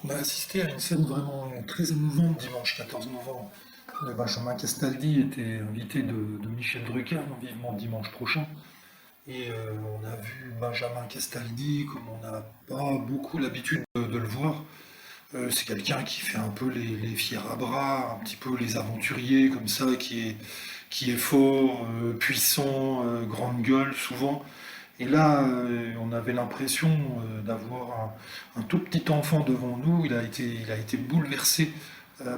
On a assisté à une scène vraiment très émouvante dimanche 14 novembre. Benjamin Castaldi était invité de Michel Drucker dans Vivement Dimanche prochain. Et on a vu Benjamin Castaldi comme on n'a pas beaucoup l'habitude de le voir. C'est quelqu'un qui fait un peu les fiers à bras, un petit peu les aventuriers comme ça, qui est fort, puissant, grande gueule souvent. Et là, on avait l'impression d'avoir un tout petit enfant devant nous. Il a été bouleversé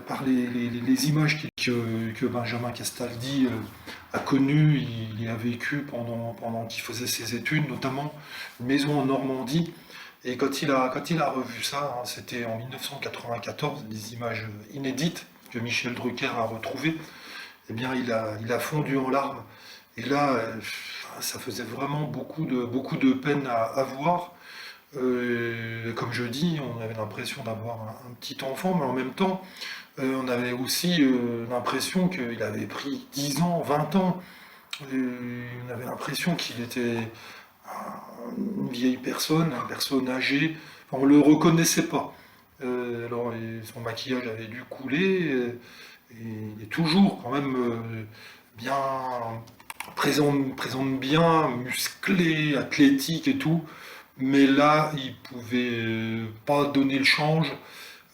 par les images que Benjamin Castaldi a connues. Il y a vécu pendant qu'il faisait ses études, notamment une maison en Normandie. Et quand il a revu ça, hein, c'était en 1994, des images inédites que Michel Drucker a retrouvées, eh bien, il a fondu en larmes. Et là, ça faisait vraiment beaucoup de peine à voir. Comme je dis, on avait l'impression d'avoir un petit enfant, mais en même temps, on avait aussi l'impression qu'il avait pris 10 ans, 20 ans. On avait l'impression qu'il était une vieille personne, une personne âgée. Enfin, on ne le reconnaissait pas. Son maquillage avait dû couler. Et il est toujours quand même bien présente bien, musclé, athlétique et tout. Mais là, il pouvait pas donner le change.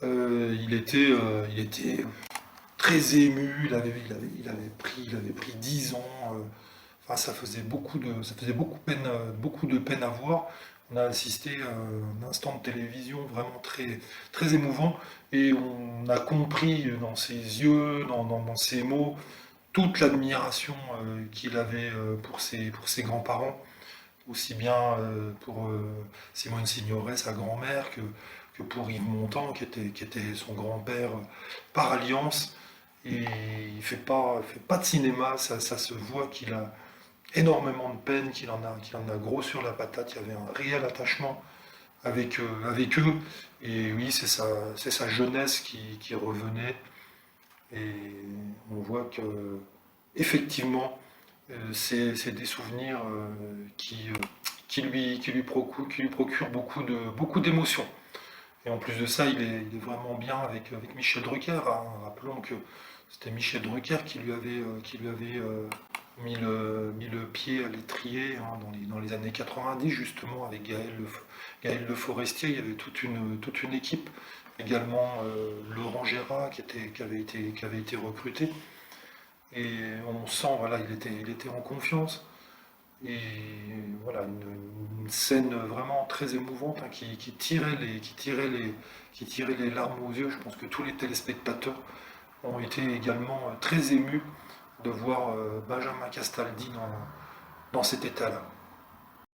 Il était très ému. Il avait pris 10 ans. Enfin, ça faisait beaucoup de peine à voir. On a assisté à un instant de télévision vraiment très émouvant et on a compris dans ses yeux, dans ses mots, toute l'admiration qu'il avait pour ses grands-parents, aussi bien pour Simone Signoret, sa grand-mère, que pour Yves Montand, qui était son grand-père par alliance. Et il fait pas de cinéma, ça se voit qu'il a énormément de peine, qu'il en a gros sur la patate. Il y avait un réel attachement avec eux. Et oui, c'est sa jeunesse qui revenait. Et on voit que effectivement, c'est des souvenirs qui lui procurent beaucoup d'émotions. Et en plus de ça, il est vraiment bien avec Michel Drucker, hein. Rappelons que c'était Michel Drucker qui lui avait mis le pied à l'étrier, hein, dans les années 90, justement, avec Gaël Le Forestier. Il y avait toute une équipe. Également Laurent Gérard qui avait été recruté. Et on sent, voilà, il était en confiance. Et voilà, une scène vraiment très émouvante, hein, qui tirait les larmes aux yeux. Je pense que tous les téléspectateurs ont été également très émus de voir Benjamin Castaldi dans cet état-là.